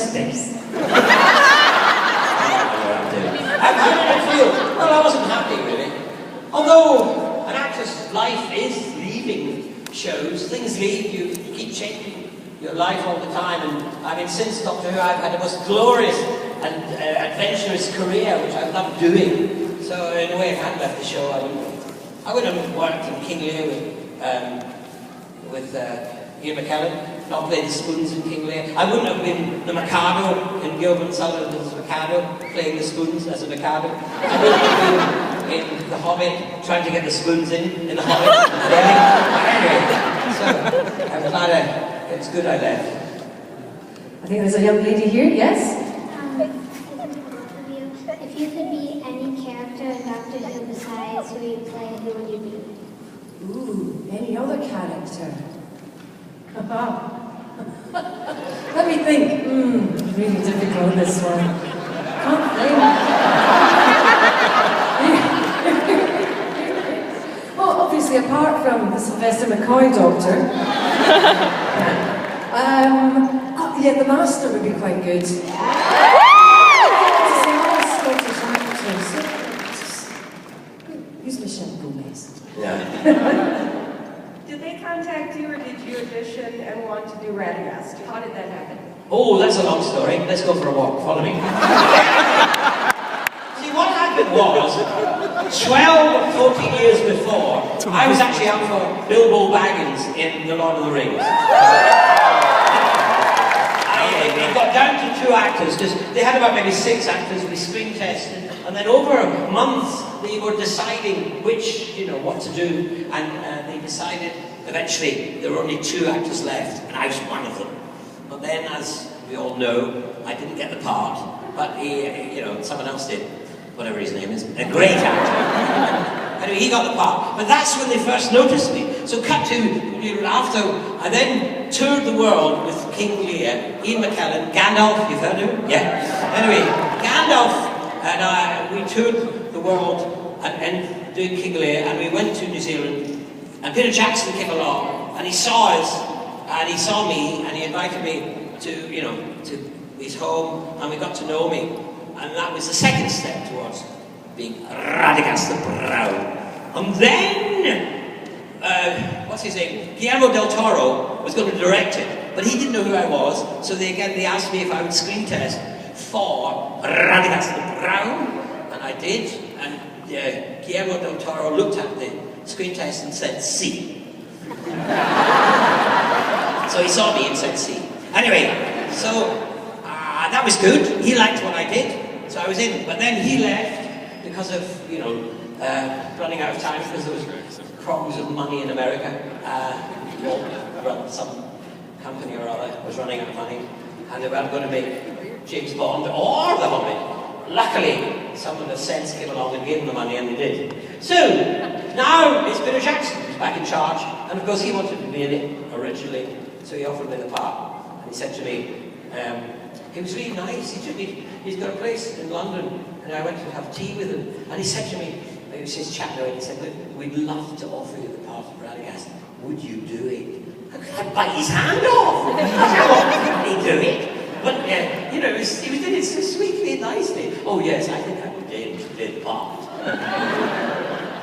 steps. How did I feel? Well, I wasn't happy, really. Although an actor's life is leaving shows, things leave you, you keep changing your life all the time. And I mean, since Doctor Who, I've had the most glorious and adventurous career, which I love doing. So in a way, if I hadn't left the show, I would have worked in King Lear with Ian McKellen. Not played the spoons in King Lear. I wouldn't have been the Mikado in Gilbert Sullivan's Mikado, playing the spoons as a Mikado. I wouldn't have been in The Hobbit, trying to get the spoons in The Hobbit. Anyway, so I'm glad it's good I left. I think there's a young lady here, yes? If you could be any character in Doctor Who besides who you play, who would you be? Ooh, any other character? Let me think. Really difficult, this one. Can't think. Well, obviously, apart from the Sylvester McCoy Doctor. Yeah, the Master would be quite good. Scottish actress. Who's Michelle Gomez? Yeah. Did they contact you, or did you audition and want to do Radagast? How did that happen? Oh, that's a long story. Let's go for a walk. Follow me. See, what happened was, 12 or 14 years before, I was actually out for Bilbo Baggins in The Lord of the Rings. I got down to 2 actors, because they had about maybe 6 actors, we screen tested, and then over months they were deciding which, what to do, and they decided eventually there were only 2 actors left, and I was one of them. But then, as we all know, I didn't get the part, but someone else did, whatever his name is, a great actor. Anyway, he got the part, but that's when they first noticed me. So cut to, after, I then toured the world with King Lear, Ian McKellen, Gandalf, you've heard of him? Yeah. Anyway, Gandalf and we toured the world and doing King Lear, and we went to New Zealand, and Peter Jackson came along, and he saw us, and he saw me, and he invited me to his home, and we got to know me, and that was the second step towards being Radagast the Brown. And then, what's his name? Guillermo del Toro was going to direct it, but he didn't know who I was, so they asked me if I would screen test for Radagast the Brown, and I did, and Guillermo del Toro looked at the screen test and said, C. So he saw me and said, C. Anyway, so that was good. He liked what I did, so I was in. But then he left because of, running out of time, because there was problems with money in America. Some company or other was running out of money, and they weren't going to make James Bond or The Hobbit. Luckily, someone of sense came along and gave them the money, and they did. So, now it's Peter Jackson who's back in charge, and of course he wanted to be in it originally, so he offered me the part. And he said to me, he was really nice, he's got a place in London, and I went to have tea with him, and he said to me, it was his chat and he said, look, we'd love to offer you the part of Radagast, would you do it? How could I bite his hand off? I said, well, can he do it? But, he was doing it so sweetly and nicely. Oh yes, I think I would do the part.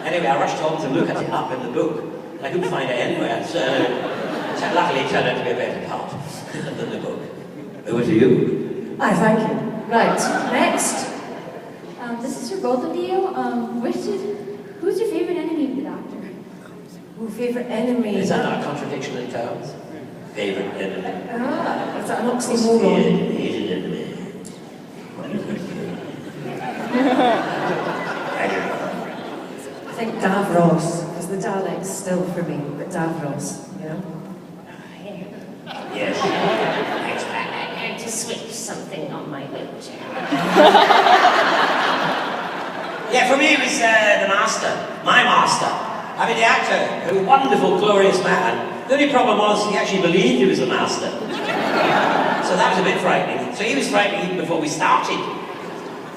Anyway, I rushed home to look at it up in the book, and I couldn't find it anywhere, so luckily it turned out to be a better part than the book. Over to you. Thank you. Right, next. This is for both of you. Who's your favorite enemy of the Doctor? Oh, favourite enemy. Is that not a contradiction in terms? Favourite enemy. Is that an oxymoron? Hated enemy. I think Davros, because the Dalek's still for me, but Davros, Yes. I had to switch something on my wheelchair. Yeah, for me it was the Master, my Master. I mean, the actor, a wonderful, glorious man. The only problem was he actually believed he was the Master. So that was a bit frightening. So he was frightening even before we started.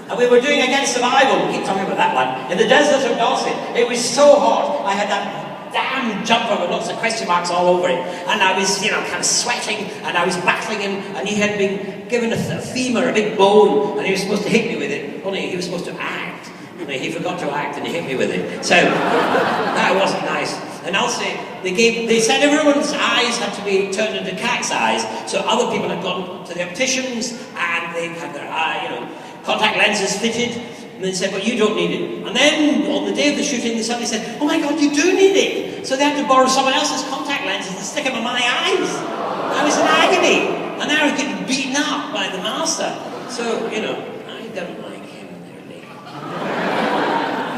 And we were doing Against Survival, we keep talking about that one, in the desert of Dorset. It was so hot, I had that damn jumper with lots of question marks all over it. And I was, kind of sweating, and I was battling him, and he had been given a femur, a big bone, and he was supposed to hit me with it. Only he was supposed to act. Only he forgot to act and he hit me with it. So that wasn't nice. And also, they said everyone's eyes had to be turned into cat's eyes. So other people had gone to the opticians and they had their contact lenses fitted. And they said, but you don't need it. And then on the day of the shooting, they suddenly said, oh my God, you do need it. So they had to borrow someone else's contact lenses to stick them in my eyes. I was in agony. And I was getting beaten up by the master. So, I don't like him really.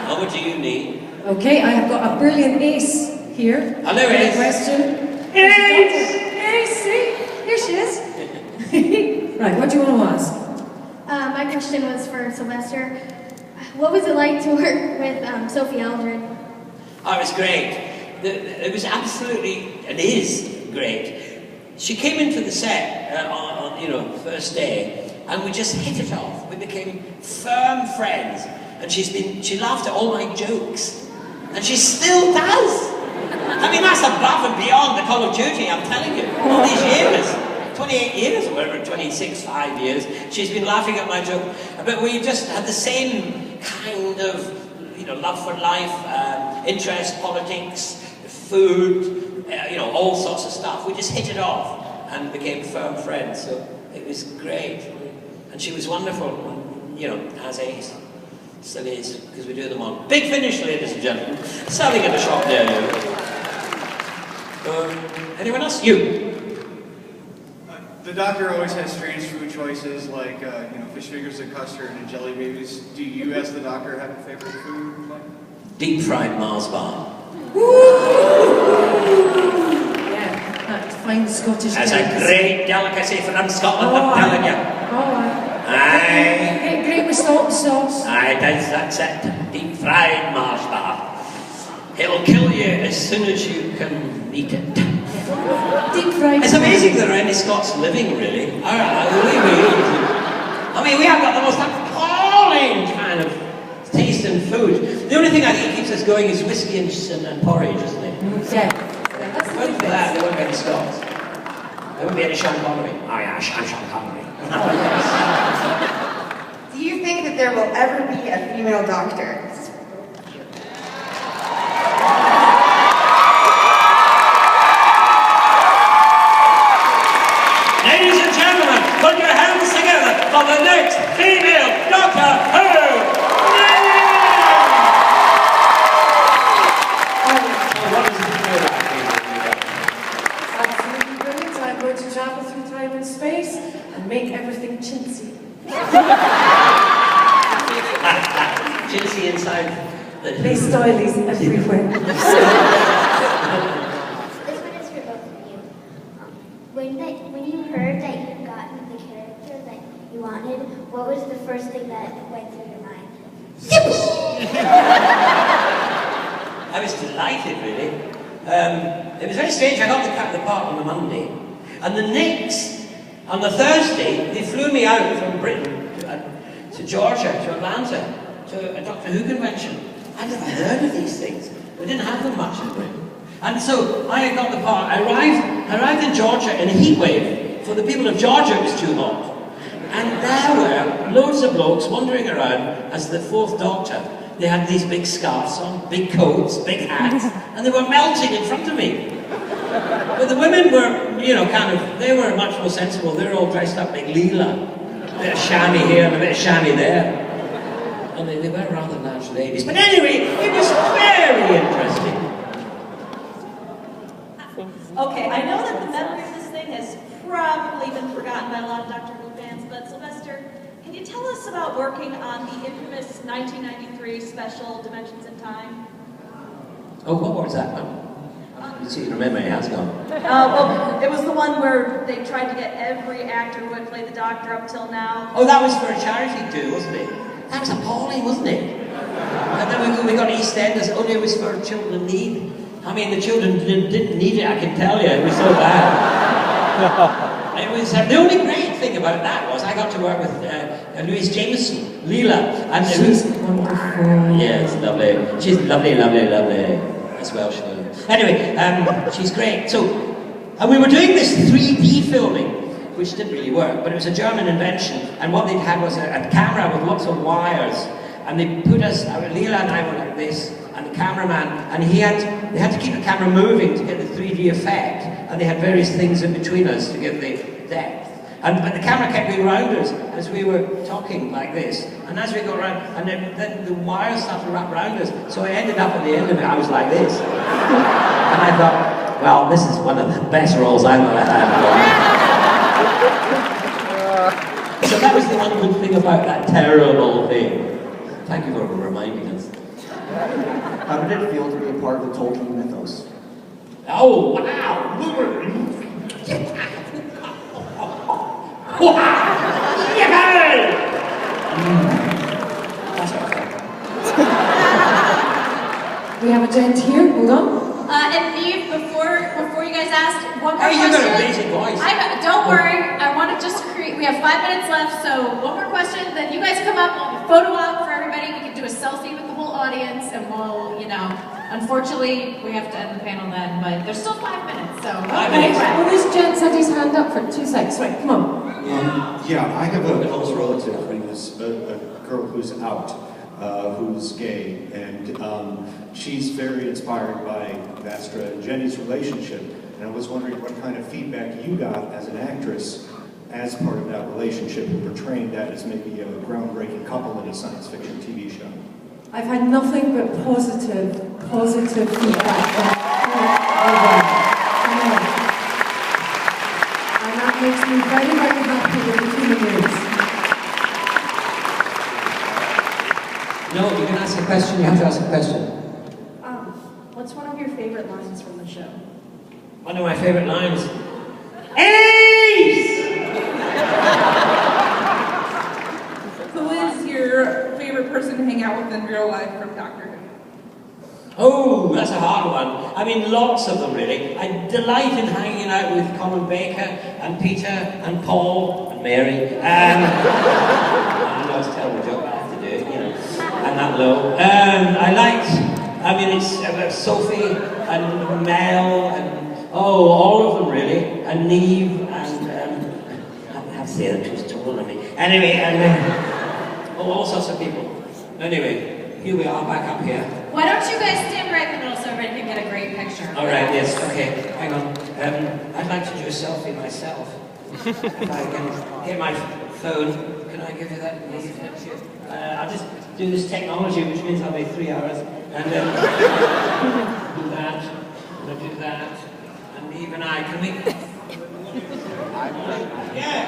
What do you need? Okay, I have got a brilliant ace here. Hello, Ace. Question. Ace! Ace, see? Here she is. Right, what do you want to ask? My question was for Sylvester. What was it like to work with Sophie Aldred? Oh, it was great. It was absolutely, and is great. She came into the set on first day, and we just hit it off. We became firm friends, and she laughed at all my jokes, and she still does. I mean, that's above and beyond the Call of Duty, I'm telling you. All these years, 28 years or whatever, 26, 5 years, she's been laughing at my joke. But we just had the same kind of, love for life, interest, politics, food, all sorts of stuff. We just hit it off and became firm friends. So it was great. And she was wonderful, as Ace. Still is, because we do them on. Big Finish, ladies and gentlemen. Selling in the shop there, anyone else? You. The doctor always has strange food choices like, fish fingers and custard and jelly babies. Do you, as the doctor, have a favorite food? Deep fried Mars bar. Yeah, that fine Scottish That's a delicacy. great delicacy from Scotland, I'm telling you. Aye. Great with salt and sauce. Aye, that's it. Deep fried Mars bar. It'll kill you as soon as you can eat it. Deep fried. It's amazing there are any Scots living, really. I mean, we have got the most appalling kind of taste in food. The only thing I think keeps us going is whiskey and porridge, isn't it? Yeah. If it weren't for that, there wouldn't be any Scots. There wouldn't be any Sean Connery. Oh yeah, I'm Sean Connery. Do you think that there will ever be a female doctor? Ladies and gentlemen, put your hands together for the next female Doctor Who! Absolutely brilliant. I'm going to travel through time and space and make everything chintzy. Chintzy inside the... They stylies everywhere. This one is for both of you. When you heard that you'd gotten the character that you wanted, what was the first thing that went through your mind? I was delighted, really. It was very strange. I got the part on the Monday, and on the Thursday, they flew me out from Britain to Georgia, to Atlanta, to a Doctor Who convention. I'd never heard of these things. We didn't have them much in Britain. And so I got the part. I arrived in Georgia in a heat wave. For the people of Georgia, it was too hot. And there were loads of blokes wandering around as the fourth Doctor. They had these big scarves on, big coats, big hats, and they were melting in front of me. But the women were, they were much more sensible. They were all dressed up like Leela. A bit of chamois here and a bit of chamois there. And they were rather large ladies. But anyway, it was very interesting. Okay, I know that the memory of this thing has probably been forgotten by a lot of Doctor Who fans, but Sylvester, can you tell us about working on the infamous 1993 special Dimensions in Time? Oh, what was that one? You see, remember, it has gone. Well, it was the one where they tried to get every actor who had played the Doctor up till now. Oh, that was for a charity too, wasn't it? That was appalling, wasn't it? And then we got EastEnders. Oh, it was for children in need. I mean, the children didn't need it, I can tell you. It was so bad. It was the only great thing about that was I got to work with Louise Jameson, Leela, and She's wonderful. yes, lovely. She's lovely, lovely, lovely. That's Welsh. Anyway, she's great. So, and we were doing this 3D filming which didn't really work, but it was a German invention, and what they'd had was a camera with lots of wires, and they put us, Leela and I were like this, and the cameraman, and they had to keep the camera moving to get the 3D effect, and they had various things in between us to give the depth. But the camera kept going round us as we were talking like this, and as we got around, and then the wires started to wrap around us, so I ended up at the end of it, I was like this. And I thought, well, this is one of the best roles I've ever had. So that was the one good thing about that terrible thing. Thank you for reminding us. How did it feel to be a part of the Tolkien mythos? Oh, wow! We have a gent here, hold on. And Eve, before you guys ask, one more Hey, question. you got a amazing voice. Don't worry, I want to just create, we have 5 minutes left, so one more question, then you guys come up, we'll have a photo op for everybody, we can do a selfie with the whole audience, and we'll, unfortunately, we have to end the panel then, but there's still 5 minutes, so. Okay, well this gent had his hand up for 2 seconds. Wait, come on. Yeah, I have a close relative who's a girl who's out, who's gay, and she's very inspired by Vastra and Jenny's relationship, and I was wondering what kind of feedback you got as an actress as part of that relationship and portraying that as maybe a groundbreaking couple in a science fiction TV show. I've had nothing but positive feedback from everyone. And that makes me very, very happy with the human race. No, you can ask a question, you have to ask a question. What's one of your favorite lines from the show? One of my favorite lines. Ace! Who is your favorite person to hang out with in real life from Doctor Who? Oh, that's a hard one. I mean, lots of them really. I delight in hanging out with Colin Baker and Peter and Paul and Mary. I know it's a terrible joke, but I have to do it, I'm that low. It's about Sophie and Mel and, all of them really. And Neve and, I have to say that she was taller than me. Anyway, and all sorts of people. Anyway, here we are back up here. Why don't you guys stand right in the middle so everybody can get a great picture? All right, yes, okay, hang on. I'd like to do a selfie myself. If I can get my phone, can I give you that? I'll just do this technology, which means I'll be 3 hours, and do that, and do that, and Eve and I, can we? Yeah,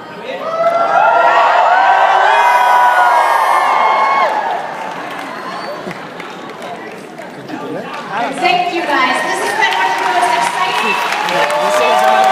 come here.